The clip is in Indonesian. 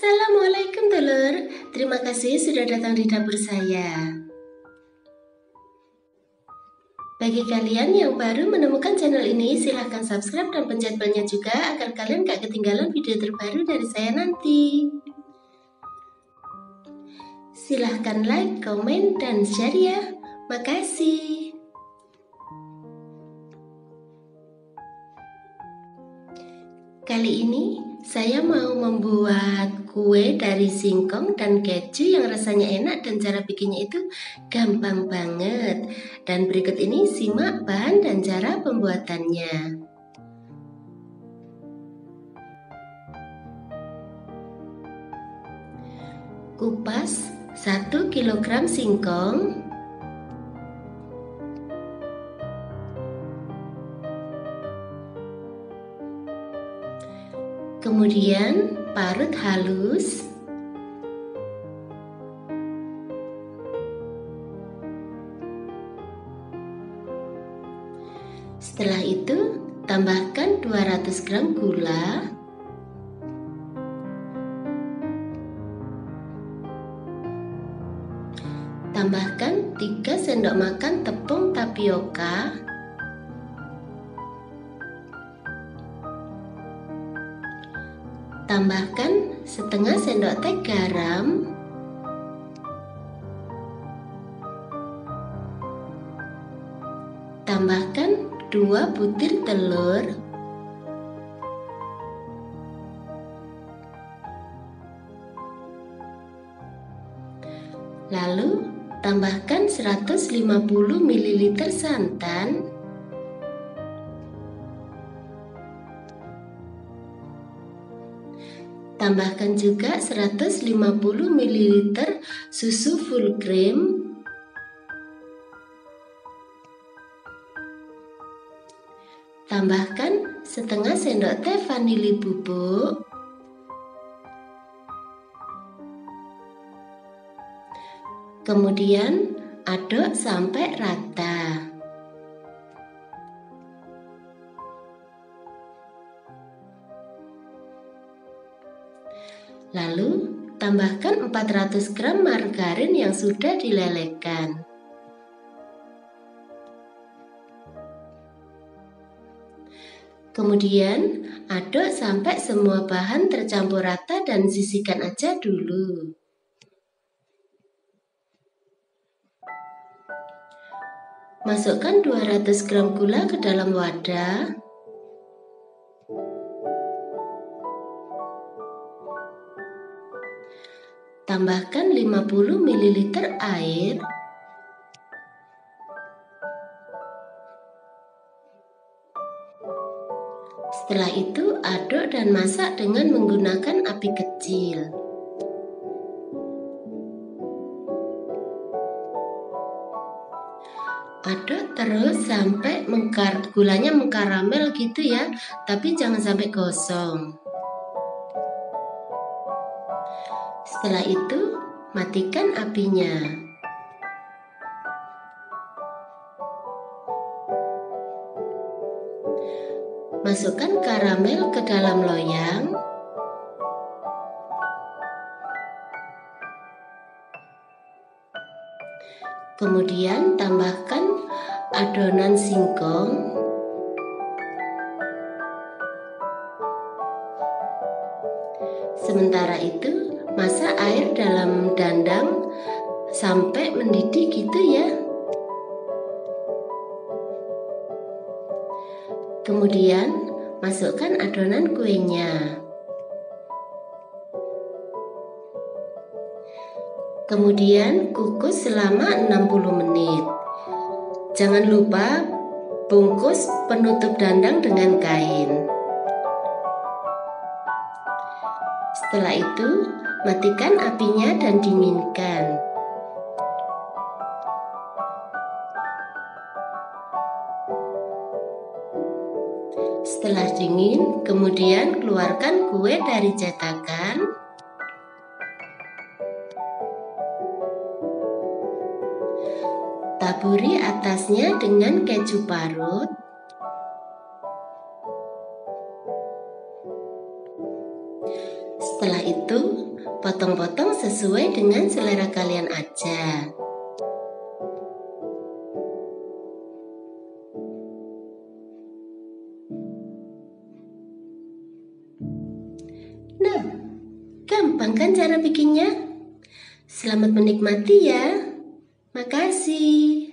Assalamualaikum dulur, terima kasih sudah datang di dapur saya. Bagi kalian yang baru menemukan channel ini, silahkan subscribe dan pencet belnya juga agar kalian gak ketinggalan video terbaru dari saya nanti. Silahkan like, komen, dan share ya. Makasih. Kali ini saya mau membuat kue dari singkong dan keju yang rasanya enak dan cara bikinnya itu gampang banget. Dan berikut ini simak bahan dan cara pembuatannya. Kupas 1 kg singkong, kemudian parut halus, setelah itu tambahkan 200 gram gula, tambahkan 3 sendok makan tepung tapioka, tambahkan setengah sendok teh garam, tambahkan 2 butir telur, lalu tambahkan 150 ml santan, tambahkan juga 150 ml susu full cream, tambahkan setengah sendok teh vanili bubuk, kemudian aduk sampai rata. Lalu tambahkan 400 gram margarin yang sudah dilelehkan. Kemudian aduk sampai semua bahan tercampur rata dan sisihkan aja dulu. Masukkan 200 gram gula ke dalam wadah. Tambahkan 50 ml air. Setelah itu aduk dan masak dengan menggunakan api kecil. Aduk terus sampai gulanya mengkaramel gitu ya, tapi jangan sampai gosong. Setelah itu matikan apinya. Masukkan karamel ke dalam loyang. Kemudian tambahkan adonan singkong. Sementara itu masak air dalam dandang sampai mendidih gitu ya. Kemudian masukkan adonan kuenya. Kemudian kukus selama 60 menit. Jangan lupa bungkus penutup dandang dengan kain. Setelah itu, matikan apinya dan dinginkan. Setelah dingin, kemudian keluarkan kue dari cetakan. Taburi atasnya dengan keju parut. Setelah itu, Potong-potong sesuai dengan selera kalian aja. Nah, gampang kan cara bikinnya? Selamat menikmati ya. Makasih.